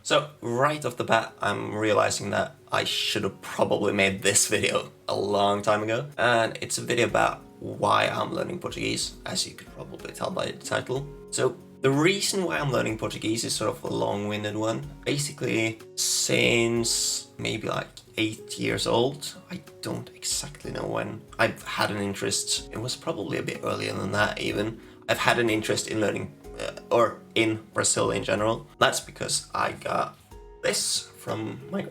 So right off the bat, I'm realizing that I should have probably made this video a long time ago. And it's a video about why I'm learning Portuguese, as you could probably tell by the title. So the reason why I'm learning Portuguese is sort of a long-winded one. Basically, since maybe like 8 years old, I don't exactly know when, I've had an interest. It was probably a bit earlier than that even. I've had an interest in learning or in Brazil in general. That's because I got this from my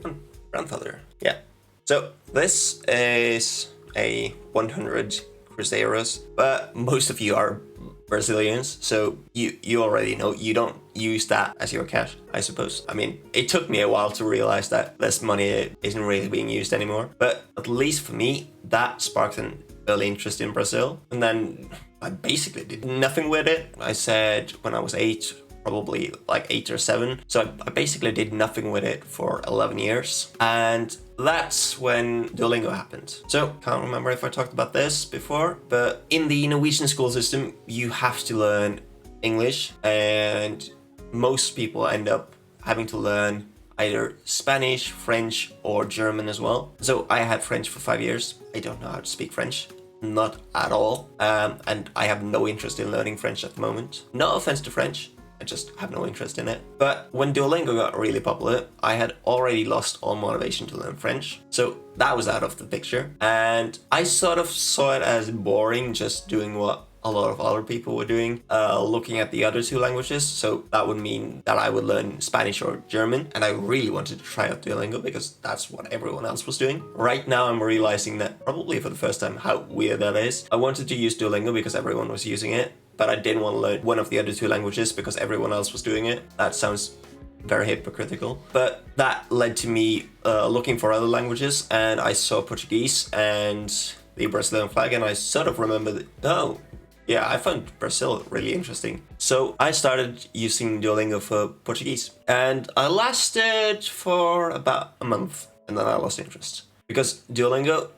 grandfather. Yeah. So this is a 100 Cruzeiros, but most of you are Brazilians, so you already know you don't use that as your cash, I suppose. I mean, it took me a while to realize that this money isn't really being used anymore, but at least for me, that sparked an early interest in Brazil. And then I basically did nothing with it. I said when I was 8, probably like 8 or 7. So I basically did nothing with it for 11 years. And that's when Duolingo happened. So can't remember if I talked about this before, but in the Norwegian school system, you have to learn English, and most people end up having to learn either Spanish, French, or German as well. So I had French for 5 years. I don't know how to speak French. Not at all. And I have no interest in learning French at the moment. No offense to French, I just have no interest in it. But when Duolingo got really popular, I had already lost all motivation to learn French. So that was out of the picture. And I sort of saw it as boring, just doing what a lot of other people were doing, looking at the other two languages. So that would mean that I would learn Spanish or German. And I really wanted to try out Duolingo because that's what everyone else was doing. Right now I'm realizing that, probably for the first time, how weird that is. I wanted to use Duolingo because everyone was using it, but I didn't want to learn one of the other two languages because everyone else was doing it. That sounds very hypocritical. But that led to me looking for other languages, and I saw Portuguese and the Brazilian flag, and I sort of remembered, oh, yeah, I found Brazil really interesting. So I started using Duolingo for Portuguese, and I lasted for about a month, and then I lost interest. Because Duolingo,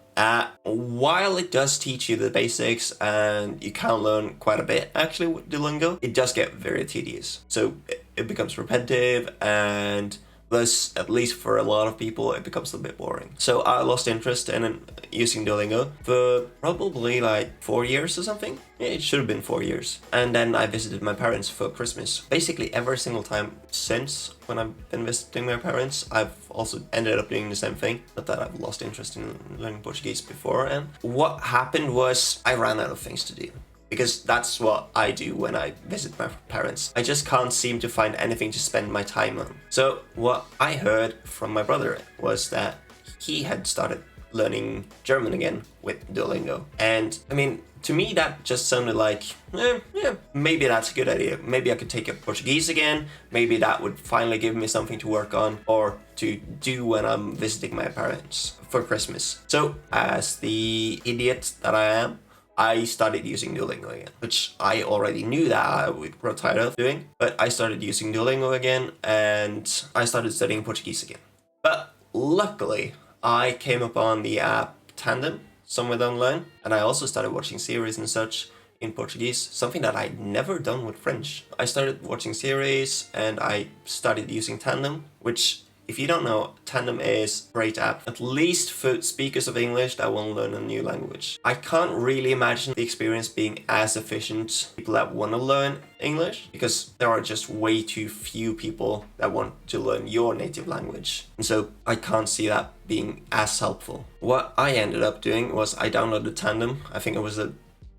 while it does teach you the basics and you can learn quite a bit actually with Duolingo, it does get very tedious. So it becomes repetitive, and thus, at least for a lot of people, it becomes a bit boring. So I lost interest in using Duolingo for probably like 4 years or something. Yeah, it should have been 4 years. And then I visited my parents for Christmas. Basically every single time since when I've been visiting my parents, I've also ended up doing the same thing. Not that I've lost interest in learning Portuguese before. And what happened was I ran out of things to do. Because that's what I do when I visit my parents. I just can't seem to find anything to spend my time on. So what I heard from my brother was that he had started learning German again with Duolingo. And I mean, to me that just sounded like, yeah, maybe that's a good idea. Maybe I could take up Portuguese again. Maybe that would finally give me something to work on or to do when I'm visiting my parents for Christmas. So as the idiot that I am, I started using Duolingo again, which I already knew that I would grow tired of doing, but I started using Duolingo again, and I started studying Portuguese again. But luckily, I came upon the app Tandem somewhere down the line, and I also started watching series and such in Portuguese, something that I'd never done with French. I started watching series, and I started using Tandem, which, if you don't know, Tandem is a great app, at least for speakers of English that want to learn a new language. I can't really imagine the experience being as efficient people that want to learn English, because there are just way too few people that want to learn your native language. And so I can't see that being as helpful. What I ended up doing was I downloaded Tandem. I think it was at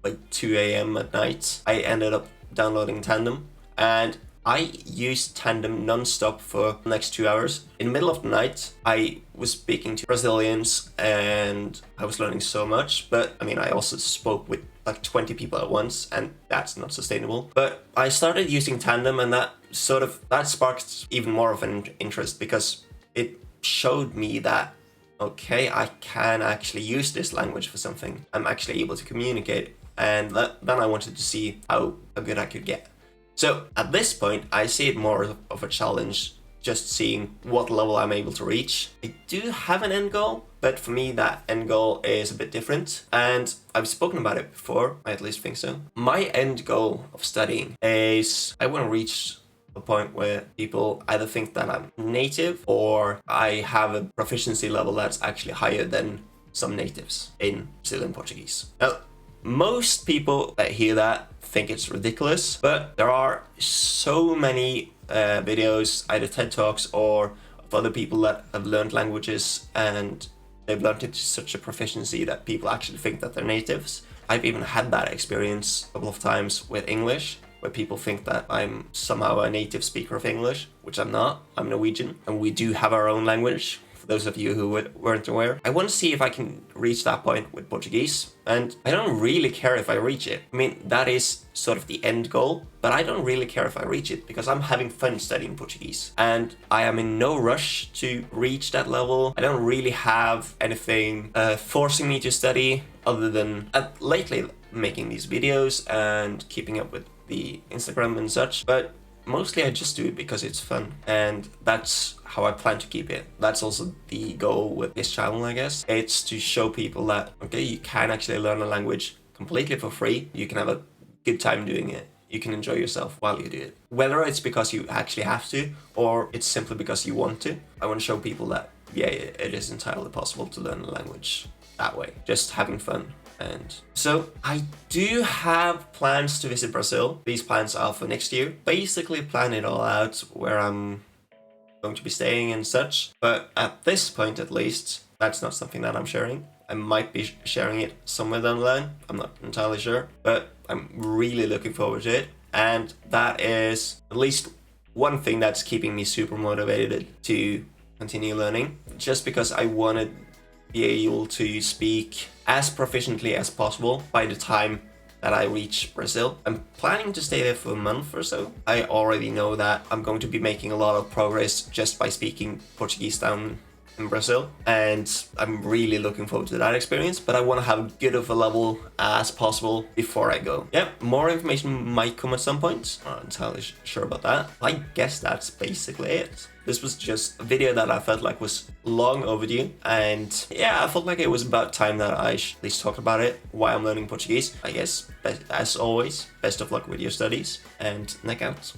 like 2 a.m. at night. I ended up downloading Tandem, and I used Tandem non-stop for the next 2 hours. In the middle of the night, I was speaking to Brazilians and I was learning so much. But I mean, I also spoke with like 20 people at once, and that's not sustainable. But I started using Tandem, and that sparked even more of an interest, because it showed me that, okay, I can actually use this language for something. I'm actually able to communicate. And then I wanted to see how good I could get. So at this point, I see it more of a challenge, just seeing what level I'm able to reach. I do have an end goal, but for me that end goal is a bit different. And I've spoken about it before, I at least think so. My end goal of studying is I want to reach a point where people either think that I'm native or I have a proficiency level that's actually higher than some natives in Brazilian Portuguese. Now, most people that hear that think it's ridiculous, but there are so many videos, either TED Talks or of other people that have learned languages and they've learned it to such a proficiency that people actually think that they're natives. I've even had that experience a couple of times with English, where people think that I'm somehow a native speaker of English, which I'm not. I'm Norwegian, and we do have our own language, for those of you who weren't aware. I want to see if I can reach that point with Portuguese, and I don't really care if I reach it. I mean, that is sort of the end goal, but I don't really care if I reach it because I'm having fun studying Portuguese, and I am in no rush to reach that level. I don't really have anything forcing me to study other than lately making these videos and keeping up with the Instagram and such, but mostly I just do it because it's fun, and that's how I plan to keep it. That's also the goal with this channel, I guess. It's to show people that, okay, you can actually learn a language completely for free. You can have a good time doing it. You can enjoy yourself while you do it. Whether it's because you actually have to, or it's simply because you want to, I want to show people that, yeah, it is entirely possible to learn a language that way, just having fun. And so I do have plans to visit Brazil. These plans are for next year. Basically plan it all out, where I'm going to be staying and such. But at this point, at least, that's not something that I'm sharing. I might be sharing it somewhere down the line. I'm not entirely sure, but I'm really looking forward to it. And that is at least one thing that's keeping me super motivated to continue learning, just because I want to be able to speak as proficiently as possible by the time that I reach Brazil. I'm planning to stay there for a month or so. I already know that I'm going to be making a lot of progress just by speaking Portuguese down in Brazil, and I'm really looking forward to that experience, but I want to have good of a level as possible before I go. Yeah, more information might come at some point. I'm not entirely sure about that. I guess that's basically it. This was just a video that I felt like was long overdue, and yeah, I felt like it was about time that I at least talk about it, why I'm learning Portuguese. I guess, as always, best of luck with your studies, and neck out.